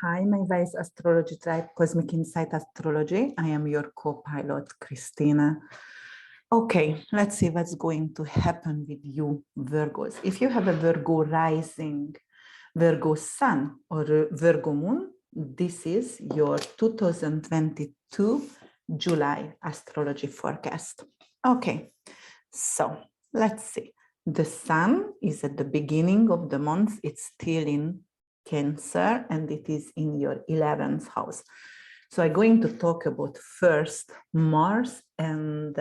Hi, my Vice Astrology Tribe, Cosmic Insight Astrology. I am your co-pilot, Christina. Okay, let's see what's going to happen with you, Virgos. If you have a Virgo rising, Virgo sun, or Virgo moon, this is your 2022 July astrology forecast. Okay, so let's see. The sun is at the beginning of the month. It's still in Cancer, and it is in your 11th house. So I'm going to talk about first Mars and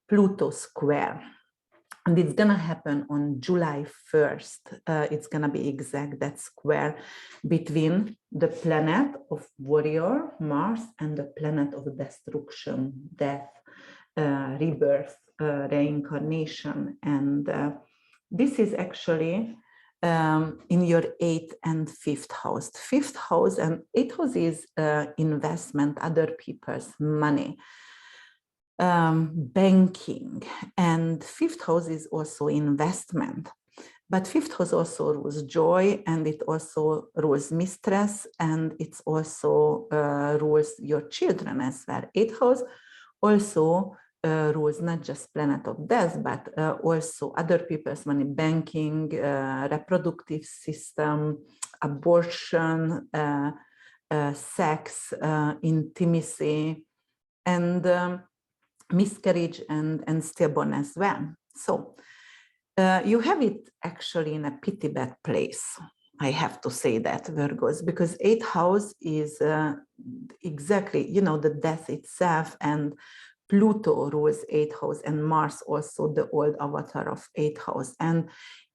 Pluto square. And it's going to happen on July 1st. It's going to be exact, that square between the planet of warrior, Mars, and the planet of destruction, death, rebirth, reincarnation. And this is actually in your 8th and 5th house. 5th house and 8th house is investment, other people's money, banking, and 5th house is also investment. But 5th house also rules joy, and it also rules mistress, and it's also rules your children as well. 8th house also rules not just planet of death, but also other people's money, banking, reproductive system, abortion, sex, intimacy, and miscarriage and stillborn as well. So you have it actually in a pity bad place. I have to say that, Virgos, because 8th house is exactly, you know, the death itself, and Pluto rules 8th house, and Mars also the old avatar of 8th house. And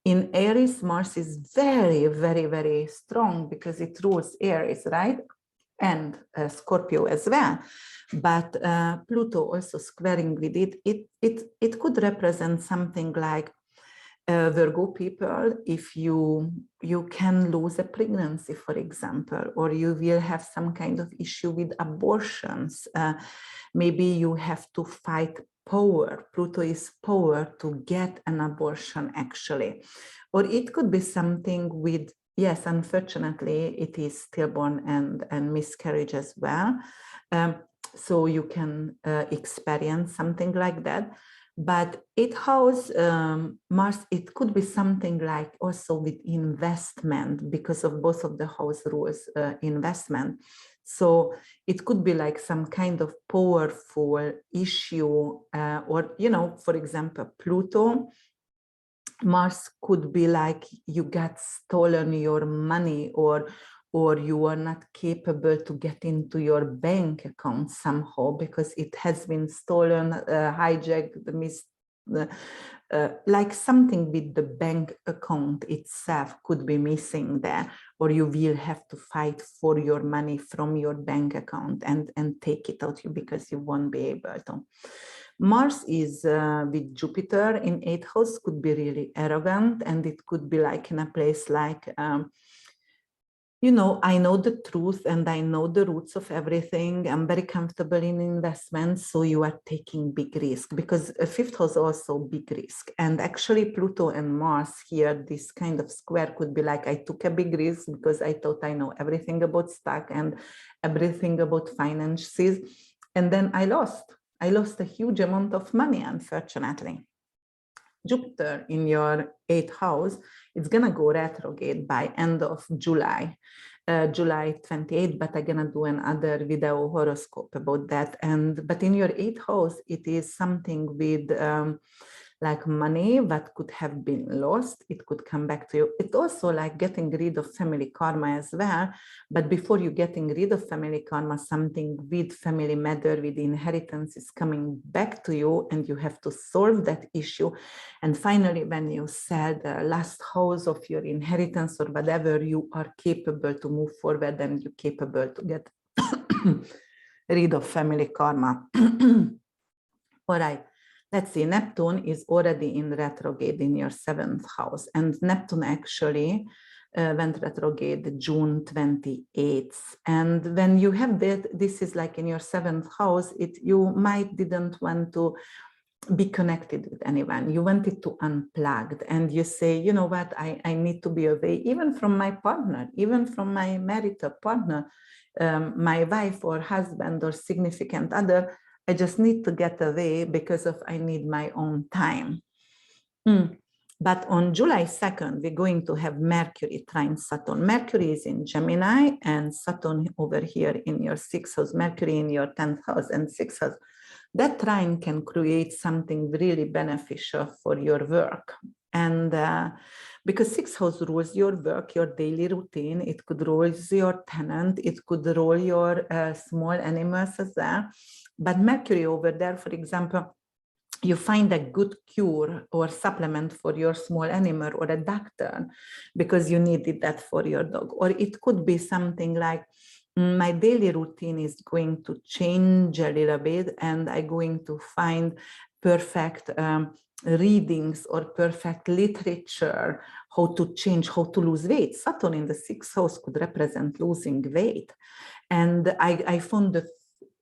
in Aries, Mars is very, very, very strong because it rules Aries, right? And Scorpio as well. But Pluto also squaring with it could represent something like Virgo people, if you can lose a pregnancy, for example, or you will have some kind of issue with abortions. Maybe you have to fight power. Pluto is power to get an abortion, actually. Or it could be something with, yes, unfortunately, it is stillborn and miscarriage as well. So you can experience something like that. But 8th house, Mars, it could be something like also with investment, because of both of the house rules investment. So it could be like some kind of powerful issue, or, you know, for example, Pluto, Mars could be like you got stolen your money, or you are not capable to get into your bank account somehow because it has been stolen, hijacked, like something with the bank account itself could be missing there, or you will have to fight for your money from your bank account and take it out because you won't be able to. Mars is with Jupiter in 8th house, could be really arrogant, and it could be like in a place like, you know, I know the truth and I know the roots of everything. I'm very comfortable in investments. So you are taking big risk, because 5th house also big risk. And actually Pluto and Mars here, this kind of square could be like, I took a big risk because I thought I know everything about stock and everything about finances. And then I lost a huge amount of money, unfortunately. Jupiter in your 8th house, it's going to go retrograde by end of July, July 28th, but I'm going to do another video horoscope about that. But in your 8th house, it is something with like money that could have been lost. It could come back to you. It's also like getting rid of family karma as well. But before you getting rid of family karma, something with family matter, with inheritance is coming back to you, and you have to solve that issue. And finally, when you sell the last house of your inheritance or whatever, you are capable to move forward, and you're capable to get rid of family karma. All right. Let's see, Neptune is already in retrograde in your 7th house, and Neptune actually went retrograde June 28th. And when you have that, this is like in your 7th house, you might didn't want to be connected with anyone. You want it to unplug, and you say, you know what, I need to be away, even from my partner, even from my marital partner, my wife or husband or significant other. I just need to get away because of I need my own time. But on July 2nd, we're going to have Mercury trine Saturn. Mercury is in Gemini and Saturn over here in your 6th house, Mercury in your 10th house and 6th house. That trine can create something really beneficial for your work. And because 6th house rules your work, your daily routine, it could rule your tenant, it could rule your small animals as well. But Mercury over there, for example, you find a good cure or supplement for your small animal or a doctor because you needed that for your dog. Or it could be something like, my daily routine is going to change a little bit and I'm going to find perfect readings or perfect literature, how to change, how to lose weight. Saturn in the 6th house could represent losing weight. And I found the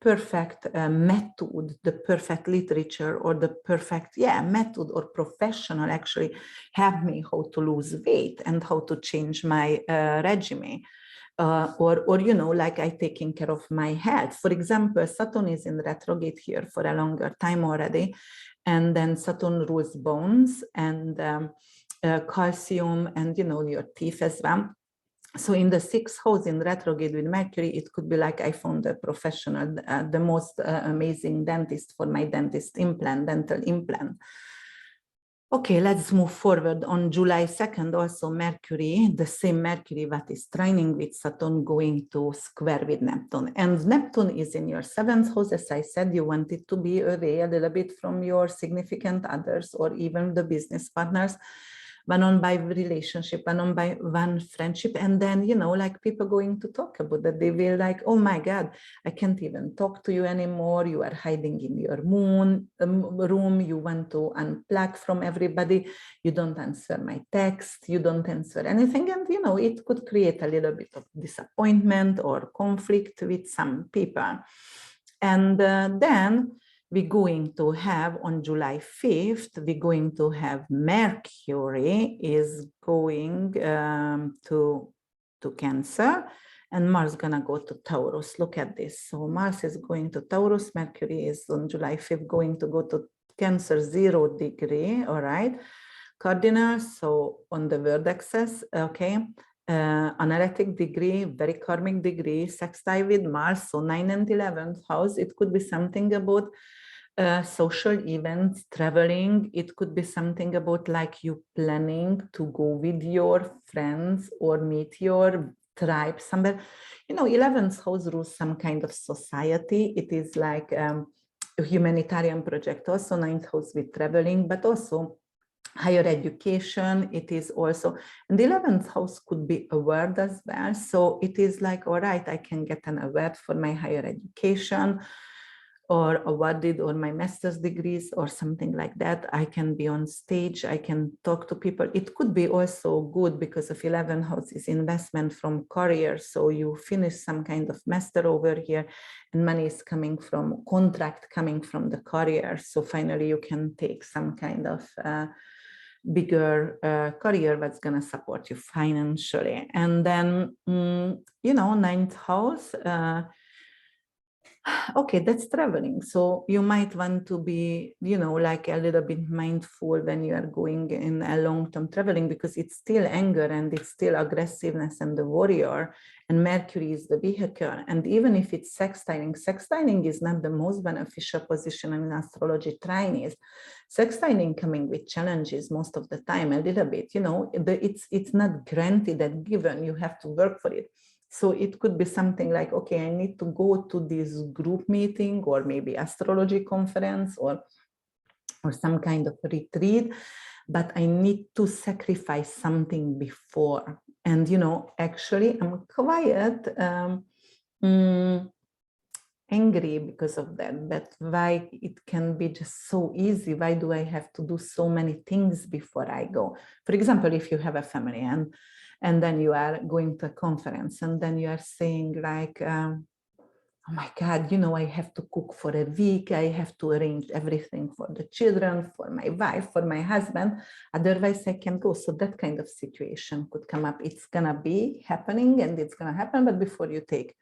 perfect method, the perfect literature or the perfect method or professional actually help me how to lose weight and how to change my regime. Or you know, like I taking care of my health. For example, Saturn is in retrograde here for a longer time already, and then Saturn rules bones and calcium and, you know, your teeth as well. So in the 6th house in retrograde with Mercury, it could be like I found a professional, the most amazing dentist for my dental implant. Okay, let's move forward. On July 2nd, also Mercury, the same Mercury that is trining with Saturn, going to square with Neptune. And Neptune is in your 7th house. As I said, you wanted to be away a little bit from your significant others or even the business partners, one on by relationship, one on by one friendship. And then, you know, like people going to talk about that. They will like, oh my God, I can't even talk to you anymore. You are hiding in your room. You want to unplug from everybody. You don't answer my text. You don't answer anything. And, you know, it could create a little bit of disappointment or conflict with some people. And then we're going to have on July 5th, we're going to have Mercury is going to Cancer and Mars gonna go to Taurus. Look at this. So Mars is going to Taurus, Mercury is on July 5th going to go to Cancer 0 degree, all right? Cardinal, so on the word axis, okay? Analytic degree, very karmic degree, sextile with Mars, so 9 and 11th house. It could be something about social events, traveling. It could be something about like you planning to go with your friends or meet your tribe somewhere. You know, 11th house rules some kind of society. It is like a humanitarian project, also 9th house with traveling, but also higher education. It is also, and the 11th house could be award as well. So it is like, all right, I can get an award for my higher education or awarded or my master's degrees or something like that. I can be on stage, I can talk to people. It could be also good because of 11th house is investment from career. So you finish some kind of master over here and money is coming from contract coming from the career. So finally you can take some kind of bigger career that's going to support you financially. And then, you know, 9th house, okay, that's traveling. So you might want to be, you know, like a little bit mindful when you are going in a long-term traveling because it's still anger and it's still aggressiveness and the warrior, and Mercury is the vehicle. And even if it's sextiling is not the most beneficial position in astrology. Trine is sextiling coming with challenges most of the time, a little bit, you know, it's not granted and given, you have to work for it. So it could be something like, okay, I need to go to this group meeting or maybe astrology conference or some kind of retreat, but I need to sacrifice something before. And, you know, actually I'm quite angry because of that, but why it can be just so easy? Why do I have to do so many things before I go? For example, if you have a family and then you are going to a conference and then you are saying like, oh my God, I have to cook for a week. I have to arrange everything for the children, for my wife, for my husband. Otherwise, I can go. So that kind of situation could come up. It's going to be happening and it's going to happen, but before you take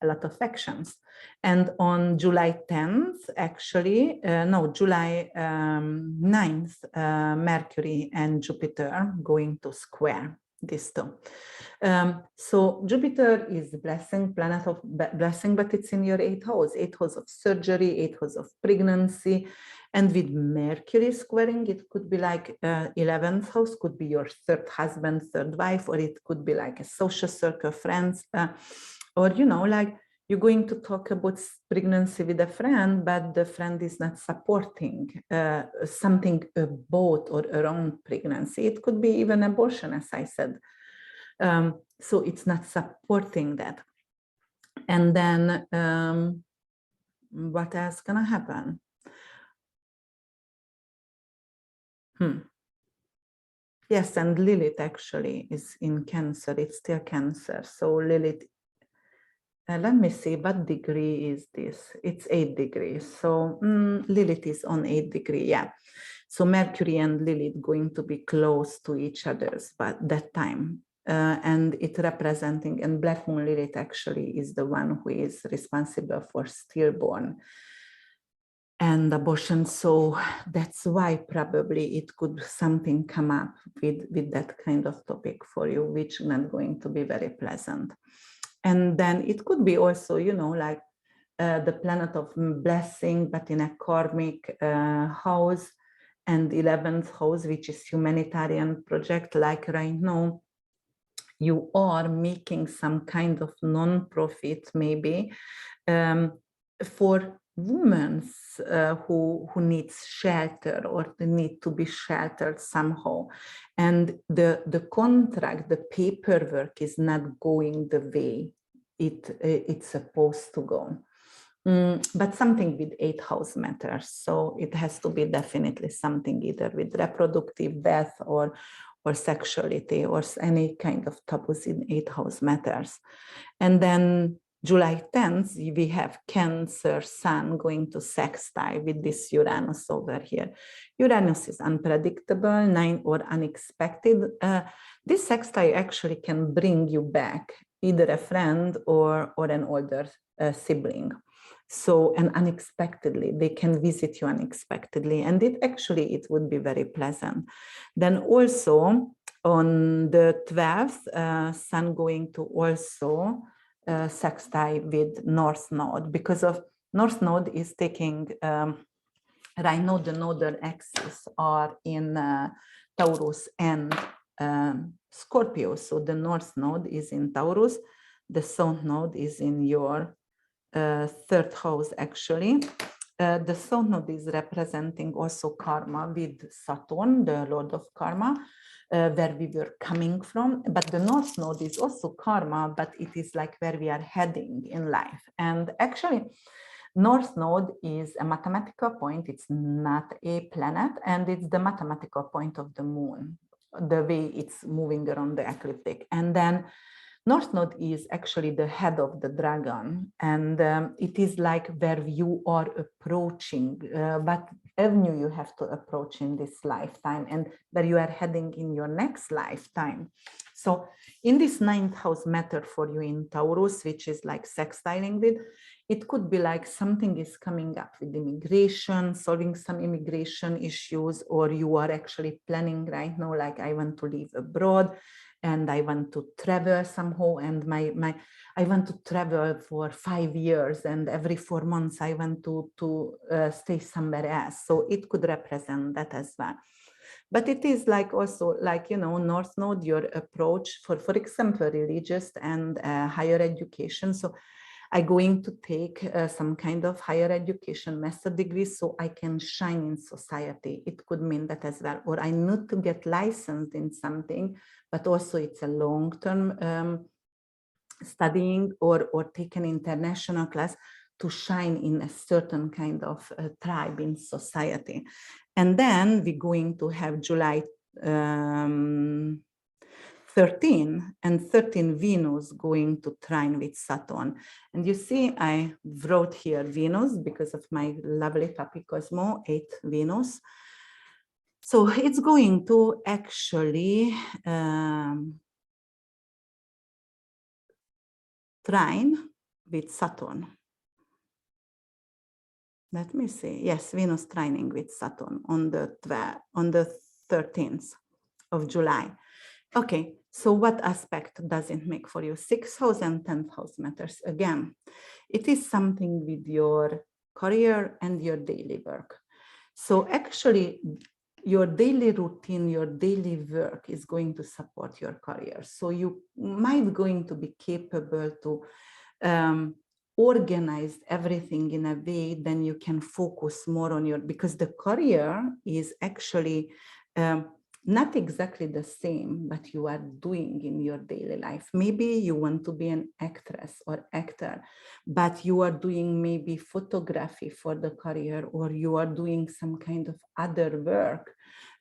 a lot of actions. And on July 10th, actually, July 9th, Mercury and Jupiter going to square these two. So Jupiter is the blessing, planet of blessing, but it's in your 8th house of surgery, 8th house of pregnancy. And with Mercury squaring, it could be like 11th house, could be your third husband, third wife, or it could be like a social circle, friends, or, like you're going to talk about pregnancy with a friend, but the friend is not supporting something about or around pregnancy. It could be even abortion, as I said. So it's not supporting that. And then what else gonna happen? Yes, and Lilith actually is in Cancer. It's still Cancer. So Lilith, let me see, what degree is this? It's 8 degrees. So Lilith is on 8 degree, yeah. So Mercury and Lilith going to be close to each other's, but that time. And it representing, and Black Moon Lilith actually is the one who is responsible for stillborn and abortion. So that's why probably it could something come up with that kind of topic for you, which is not going to be very pleasant. And then it could be also, like the planet of blessing, but in a karmic house, and 11th house, which is humanitarian project, like right now, you are making some kind of non-profit maybe for women who needs shelter or they need to be sheltered somehow. And the contract, the paperwork is not going the way it's supposed to go. But something with 8th house matters. So it has to be definitely something either with reproductive death or sexuality or any kind of taboos in 8th house matters. And then July 10th, we have Cancer Sun going to sextile with this Uranus over here. Uranus is unpredictable, or unexpected. This sextile actually can bring you back either a friend or an older sibling. So, and unexpectedly, they can visit you unexpectedly. And it would be very pleasant. Then also on the 12th, Sun going to also sextile with North Node, because of North Node is taking, right now the nodal axis are in Taurus and Scorpio. So the North Node is in Taurus, the South Node is in your 3rd house actually. The South Node is representing also karma with Saturn, the Lord of Karma, where we were coming from. But the North Node is also karma, but it is like where we are heading in life. And actually, North Node is a mathematical point. It's not a planet, and it's the mathematical point of the moon, the way it's moving around the ecliptic. And then North Node is actually the head of the dragon, and it is like where you are approaching, what avenue you have to approach in this lifetime and where you are heading in your next lifetime. So in this 9th house matter for you in Taurus, which is like sextiling with, it could be like something is coming up with immigration, solving some immigration issues, or you are actually planning right now, like I want to live abroad and I want to travel somehow, and I want to travel for 5 years, and every 4 months I want to stay somewhere else. So it could represent that as well. But it is like also like, North Node, your approach for example, religious and higher education. So I'm going to take some kind of higher education master degree so I can shine in society. It could mean that as well. Or I need to get licensed in something, but also it's a long-term studying or take an international class to shine in a certain kind of tribe in society. And then we're going to have July 13, and 13 Venus going to trine with Saturn. And you see, I wrote here Venus because of my lovely Papi Cosmo, 8 Venus. So it's going to actually trine with Saturn. Let me see. Yes, Venus trining with Saturn on the 13th of July. Okay, so what aspect does it make for you? 6th house and 10th house matters. Again, it is something with your career and your daily work. So actually, your daily routine, your daily work is going to support your career. So you might going to be capable to organize everything in a way, then you can focus more on your, because the career is actually not exactly the same, but you are doing in your daily life. Maybe you want to be an actress or actor, but you are doing maybe photography for the career, or you are doing some kind of other work,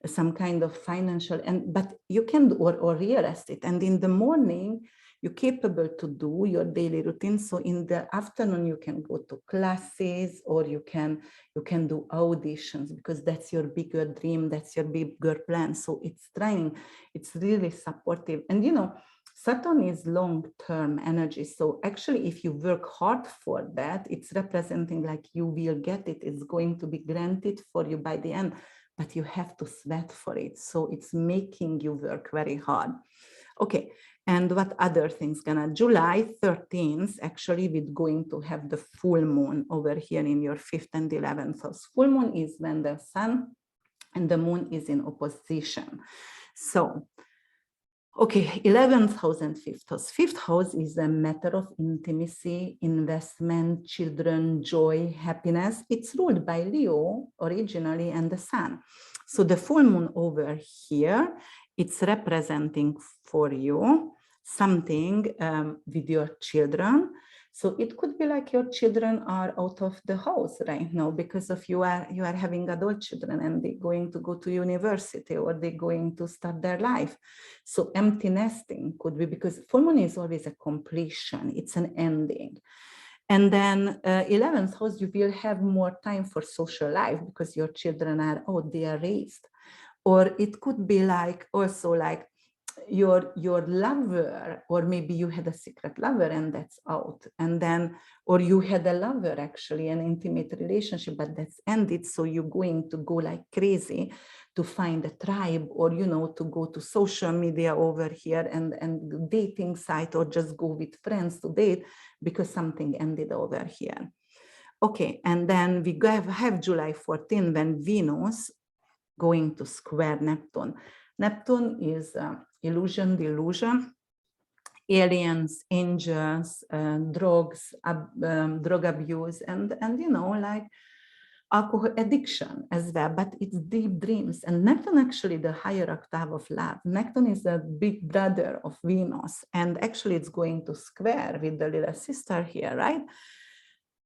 some kind of financial, but you can do, or real estate. And in the morning, you're capable to do your daily routine. So in the afternoon, you can go to classes, or you can do auditions, because that's your bigger dream, that's your bigger plan. So it's training, it's really supportive. And you know, Saturn is long-term energy. So actually, if you work hard for that, it's representing like you will get it. It's going to be granted for you by the end, but you have to sweat for it. So it's making you work very hard. Okay, and what other things gonna? July 13th, actually, we're going to have the full moon over here in your 5th and 11th house. Full moon is when the sun and the moon is in opposition. So, okay, 11th house and 5th house. 5th house is a matter of intimacy, investment, children, joy, happiness. It's ruled by Leo originally and the sun. So the full moon over here, it's representing for you something with your children. So it could be like your children are out of the house right now because of you are having adult children, and they're going to go to university, or they're going to start their life. So empty nesting could be, because full moon is always a completion, it's an ending. And then 11th house, you will have more time for social life because your children are out, they are raised. Or it could be like also like your lover, or maybe you had a secret lover and that's out. And then, or you had a lover, actually an intimate relationship, but that's ended. So you're going to go like crazy to find a tribe, or, you know, to go to social media over here and dating site, or just go with friends to date because something ended over here. Okay, and then we have July 14 when Venus going to square Neptune. Neptune is illusion, delusion, aliens, angels, drugs, drug abuse, and you know, like alcohol addiction as well, but it's deep dreams. And Neptune, actually the higher octave of love. Neptune is the big brother of Venus, and actually it's going to square with the little sister here, right?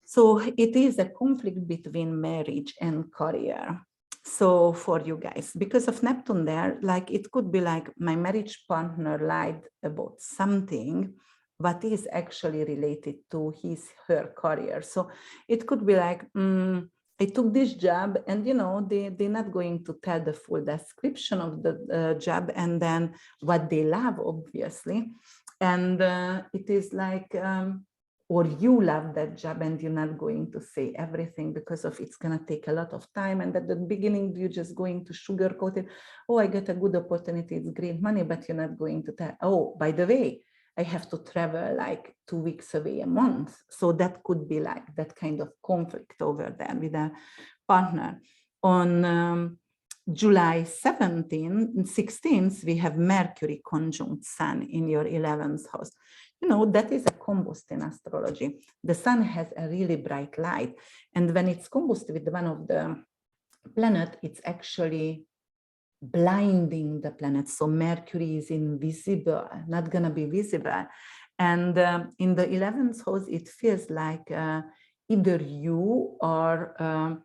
So it is a conflict between marriage and career. So for you guys, because of Neptune there, like it could be like my marriage partner lied about something what is actually related to her career. So it could be like, I took this job, and you know, they're not going to tell the full description of the job, and then what they love, obviously. And it is like, or you love that job and you're not going to say everything because of it's going to take a lot of time. And at the beginning, you're just going to sugarcoat it. Oh, I get a good opportunity. It's great money, but you're not going to tell, oh, by the way, I have to travel like 2 weeks away a month. So that could be like that kind of conflict over there with a partner. On July 16th, we have Mercury conjunct Sun in your 11th house. You know, that is a combust in astrology. The sun has a really bright light. And when it's combust with one of the planet, it's actually blinding the planet. So Mercury is invisible, not going to be visible. And in the 11th house, it feels like either you are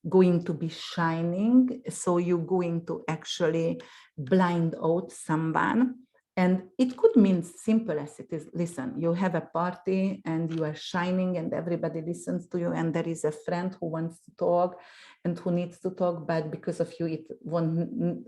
going to be shining, so you're going to actually blind out someone, And it could mean simple as it is. Listen, you have a party and you are shining and everybody listens to you, and there is a friend who wants to talk and who needs to talk, but because of you, it won't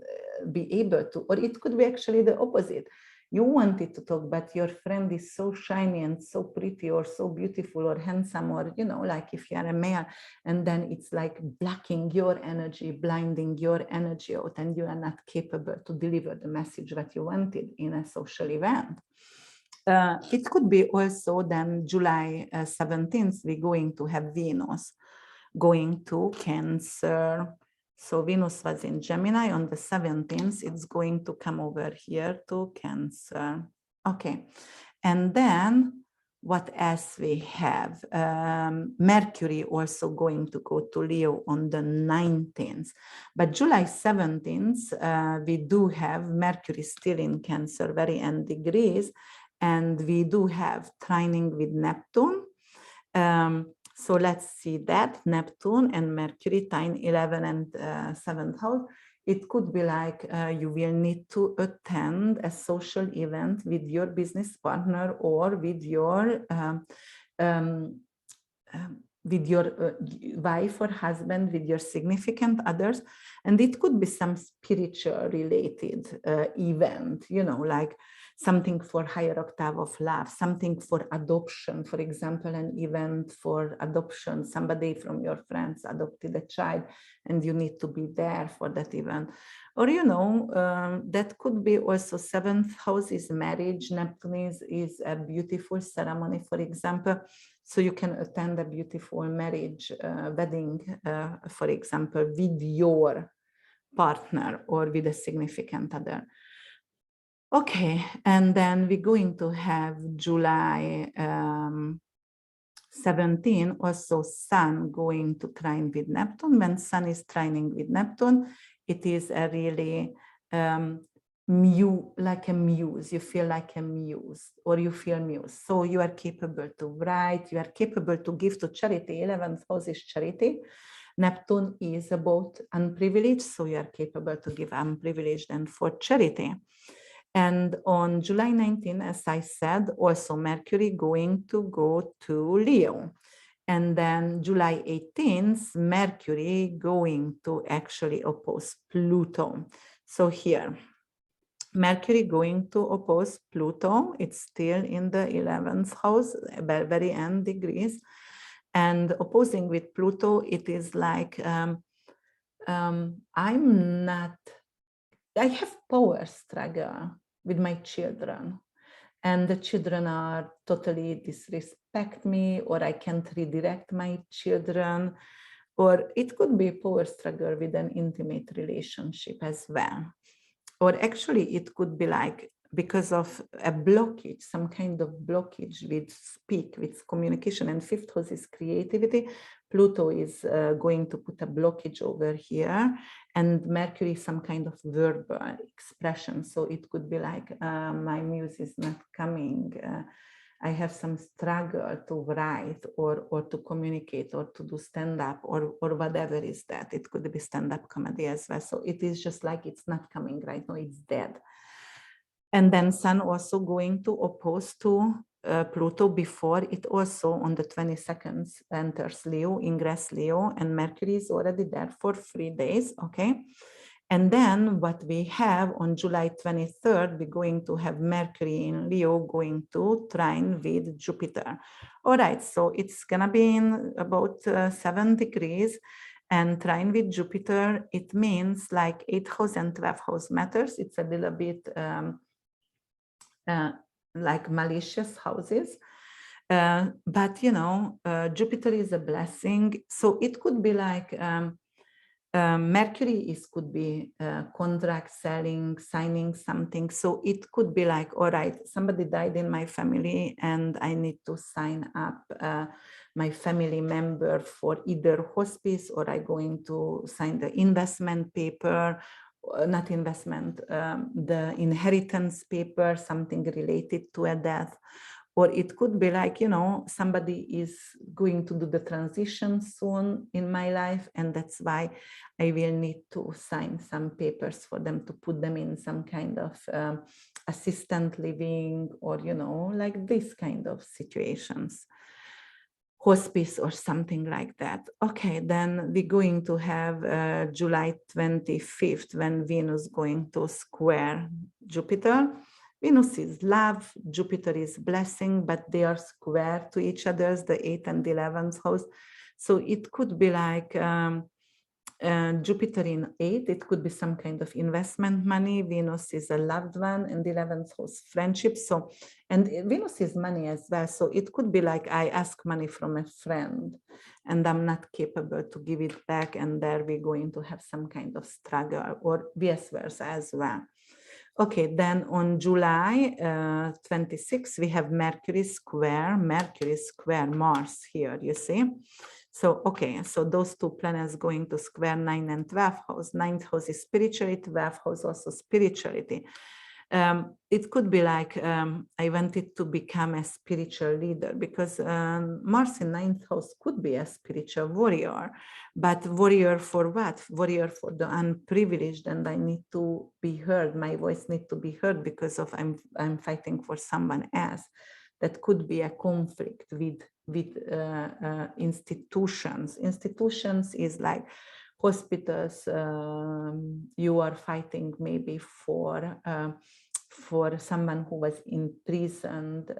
be able to. Or it could be actually the opposite. You wanted to talk, but your friend is so shiny and so pretty or so beautiful or handsome, or, you know, like if you are a male, and then it's like blocking your energy, blinding your energy out, and you are not capable to deliver the message that you wanted in a social event. It could be also then July 17th, we're going to have Venus going to Cancer. So Venus was in Gemini on the 17th, it's going to come over here to Cancer. Okay, and then what else we have? Mercury also going to go to Leo on the 19th. But July 17th, we do have Mercury still in Cancer, very end degrees, and we do have trining with Neptune. So let's see that Neptune and Mercury trine 11 and 7th house. It could be like you will need to attend a social event with your business partner or with your wife or husband, with your significant others. And it could be some spiritual related event, you know, like something for higher octave of love, something for adoption, for example, an event for adoption. Somebody from your friends adopted a child and you need to be there for that event. Or, you know, that could be also 7th house is marriage. Neptune is a beautiful ceremony, for example. So you can attend a beautiful marriage wedding, for example, with your partner or with a significant other. Okay, and then we're going to have July 17, also Sun going to trine with Neptune. When Sun is trining with Neptune, it is a really like a muse. You feel like a muse, or you feel muse. So you are capable to write, you are capable to give to charity. 11th house is charity. Neptune is about unprivileged, so you are capable to give unprivileged and for charity. And on July 19, as I said, also Mercury going to go to Leo. And then July 18th, Mercury going to actually oppose Pluto. So here, Mercury going to oppose Pluto. It's still in the 11th house, very end degrees. And opposing with Pluto, it is like, I have power struggle with my children, and the children are totally disrespect me, or I can't redirect my children, or it could be power struggle with an intimate relationship as well. Or actually it could be like because of a blockage, some kind of blockage with speak, with communication. And 5th house is creativity. Pluto is going to put a blockage over here, and Mercury some kind of verbal expression. So it could be like my muse is not coming. I have some struggle to write or to communicate or to do stand-up or whatever is that. It could be stand-up comedy as well. So it is just like it's not coming right now, it's dead. And then Sun also going to oppose to Pluto before it also on the 22nd enters Leo, ingress Leo, and Mercury is already there for 3 days, okay? And then what we have on July 23rd, we're going to have Mercury in Leo going to trine with Jupiter. All right, so it's gonna be in about 7 degrees, and trine with Jupiter, it means like 8th house and 12th house matters. It's a little bit like malicious houses. But you know, Jupiter is a blessing. So it could be like, Mercury could be contract selling, signing something. So it could be like, all right, somebody died in my family and I need to sign up my family member for either hospice, or I'm going to sign the investment paper, not investment, the inheritance paper, something related to a death. Or it could be like, somebody is going to do the transition soon in my life, and that's why I will need to sign some papers for them to put them in some kind of assistant living, or, like this kind of situations. Hospice or something like that. Okay, then we're going to have July 25th, when Venus going to square Jupiter. Venus is love, Jupiter is blessing, but they are square to each other, the 8th and 11th house. So it could be like Jupiter in 8, it could be some kind of investment money. Venus is a loved one, and the 11th house friendship. So, and Venus is money as well. So it could be like I ask money from a friend and I'm not capable to give it back, and there we're going to have some kind of struggle, or vice versa as well. Okay, then on July 26, we have Mercury square Mars here, you see. So, okay, so those two planets going to square 9 and 12th house. 9th house is spirituality, 12th house also spirituality. It could be like I wanted to become a spiritual leader, because Mars in 9th house could be a spiritual warrior, but warrior for what? Warrior for the unprivileged, and I need to be heard. My voice need to be heard because of I'm fighting for someone else. That could be a conflict with institutions. Institutions is like hospitals. You are fighting maybe for someone who was imprisoned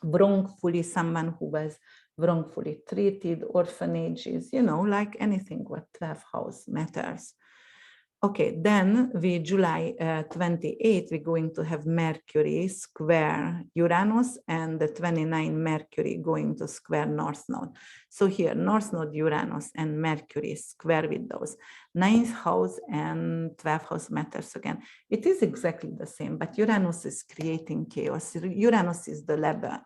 wrongfully, someone who was wrongfully treated, orphanages, like anything what 12th house matters. Okay, then July 28, we're going to have Mercury square Uranus, and the 29 Mercury going to square North Node. So here, North Node, Uranus, and Mercury square with those. 9th house and 12th house matters again. It is exactly the same, but Uranus is creating chaos. Uranus is the rebel.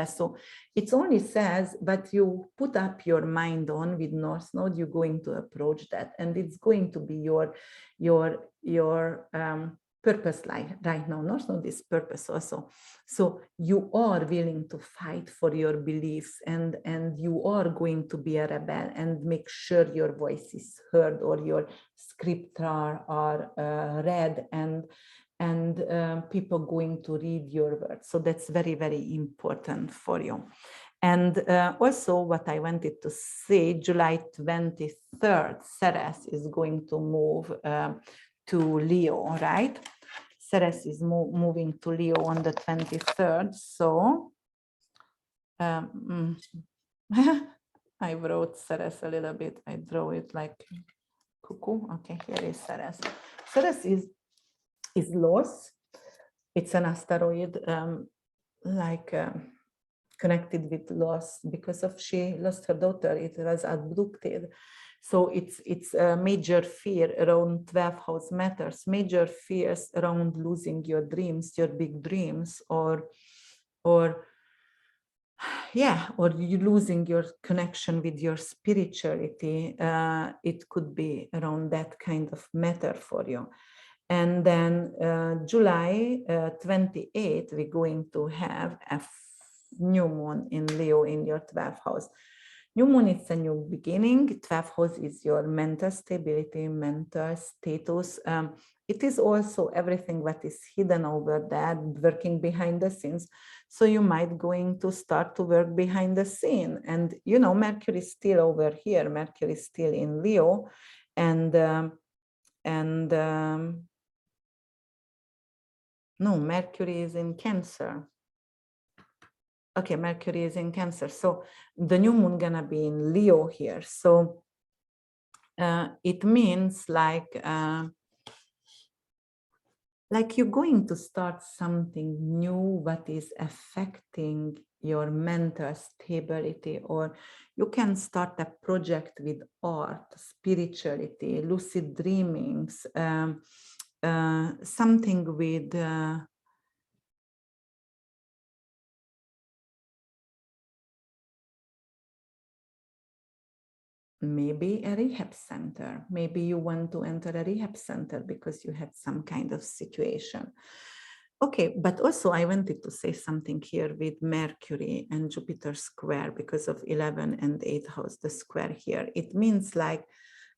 So it only says, but you put up your mind on with North Node, you're going to approach that, and it's going to be your purpose right now. North Node is purpose also. So you are willing to fight for your beliefs, and you are going to be a rebel and make sure your voice is heard, or your scripts are read, and people going to read your words. So that's very, very important for you. And also what I wanted to say, July 23rd, Ceres is going to move to Leo, right? Ceres is moving to Leo on the 23rd. So I wrote Ceres a little bit. I draw it like cuckoo. Okay, here is Ceres. Ceres is lost. It's an asteroid connected with loss, because of she lost her daughter. It was abducted. So it's a major fear around 12th house matters, major fears around losing your dreams, your big dreams, or you losing your connection with your spirituality. It could be around that kind of matter for you. And then July 28, we're going to have a new moon in Leo in your 12th house. New moon is a new beginning. 12th house is your mental stability, mental status. It is also everything that is hidden over there, working behind the scenes. So you might going to start to work behind the scene. And, Mercury is still over here. Mercury is still in Leo. No, Mercury is in Cancer. Okay, Mercury is in Cancer. So the new moon gonna be in Leo here. So it means like you're going to start something new that is affecting your mental stability, or you can start a project with art, spirituality, lucid dreamings, something with maybe a rehab center. Maybe you want to enter a rehab center because you had some kind of situation. Okay, but also I wanted to say something here with Mercury and Jupiter square because of 11 and 8 house, the square here. It means like,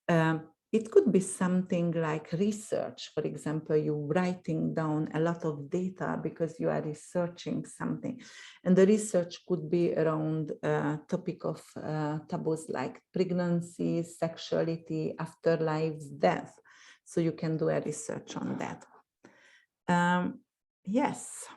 it could be something like research. For example, you writing down a lot of data because you are researching something. And the research could be around topic of taboos like pregnancy, sexuality, afterlives, death. So you can do a research on that. Yes.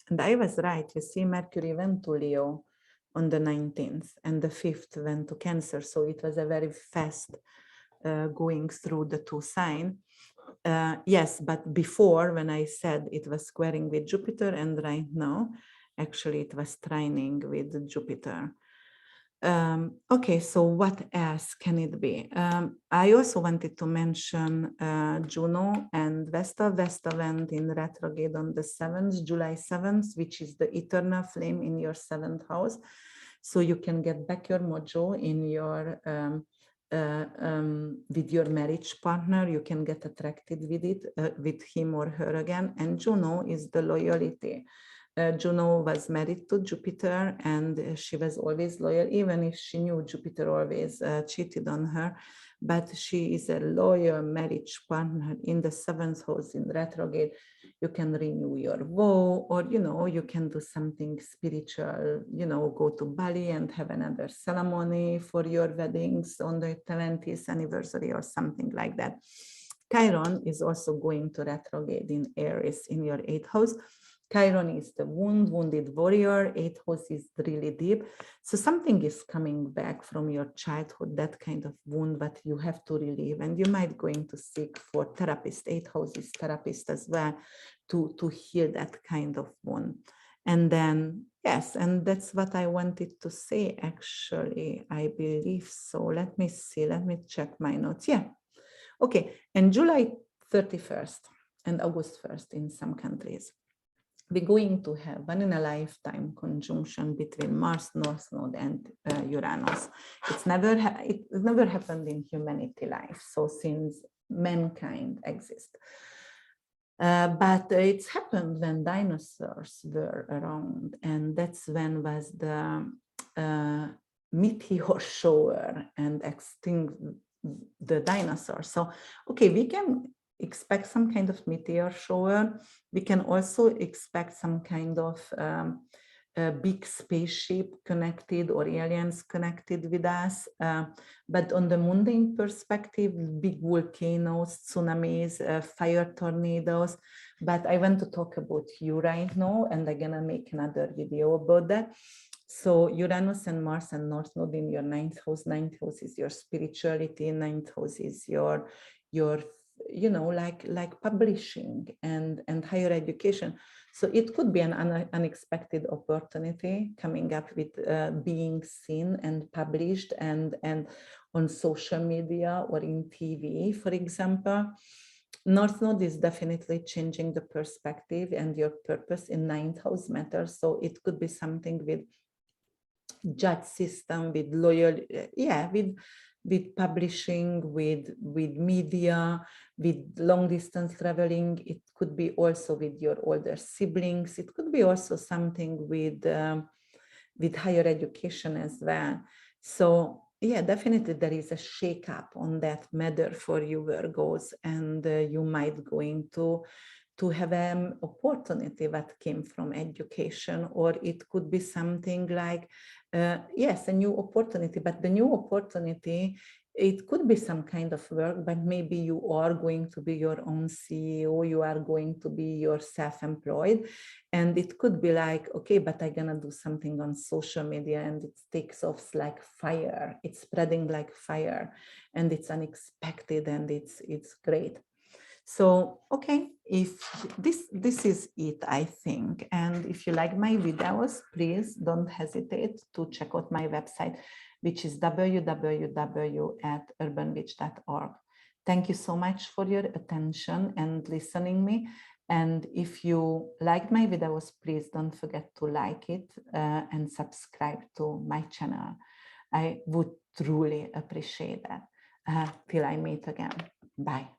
And I was right. You see, Mercury went to Leo on the 19th and the 5th went to Cancer. So it was a very fast going through the two signs. Yes, but before when I said it was squaring with Jupiter, and right now, actually it was trining with Jupiter. Okay, so what else can it be? I also wanted to mention Juno and Vesta. Vesta went in retrograde on the 7th, July 7th, which is the eternal flame in your 7th house. So you can get back your mojo in your with your marriage partner. You can get attracted with it, with him or her again. And Juno is the loyalty. Juno was married to Jupiter and she was always loyal, even if she knew Jupiter always cheated on her. But she is a loyal marriage partner in the 7th house in retrograde. You can renew your vow, or you can do something spiritual, go to Bali and have another ceremony for your weddings on the 20th anniversary or something like that. Chiron is also going to retrograde in Aries in your 8th house. Chiron is the wounded warrior. 8th house is really deep. So something is coming back from your childhood, that kind of wound that you have to relieve. And you might going to seek for therapist. 8th house is therapist as well to heal that kind of wound. And then, yes, and that's what I wanted to say, actually. I believe so. Let me see. Let me check my notes. Yeah. Okay. And July 31st and August 1st in some countries, we're going to have one in a lifetime conjunction between Mars, North Node, and Uranus. It never happened in humanity life, so since mankind exists. But it's happened when dinosaurs were around, and that's when was the meteor shower and extinct the dinosaurs. So, okay, we can expect some kind of meteor shower. We can also expect some kind of a big spaceship connected or aliens connected with us. But on the mundane perspective, big volcanoes, tsunamis, fire tornadoes. But I want to talk about you right now, and I'm gonna make another video about that. So Uranus and Mars and North Node in your 9th house. 9th house is your spirituality. 9th house is your like publishing and higher education. So it could be an unexpected opportunity coming up with being seen and published and on social media or in TV, for example. North Node is definitely changing the perspective and your purpose in 9th house matters. So it could be something with judge system, with loyal, with publishing, with media, with long distance traveling. It could be also with your older siblings. It could be also something with higher education as well. So yeah, definitely there is a shake-up on that matter for you Virgos, and you might going to have an opportunity that came from education, or it could be something like, yes, a new opportunity, but the new opportunity, it could be some kind of work, but maybe you are going to be your own CEO, you are going to be your self-employed, and it could be like, okay, but I'm gonna do something on social media and it takes off like fire, it's spreading like fire, and it's unexpected and it's great. So, okay, if this is it, I think. And if you like my videos, please don't hesitate to check out my website, which is www.urbanwitch.org. Thank you so much for your attention and listening me. And if you liked my videos, please don't forget to like it and subscribe to my channel. I would truly appreciate that. Till I meet again. Bye.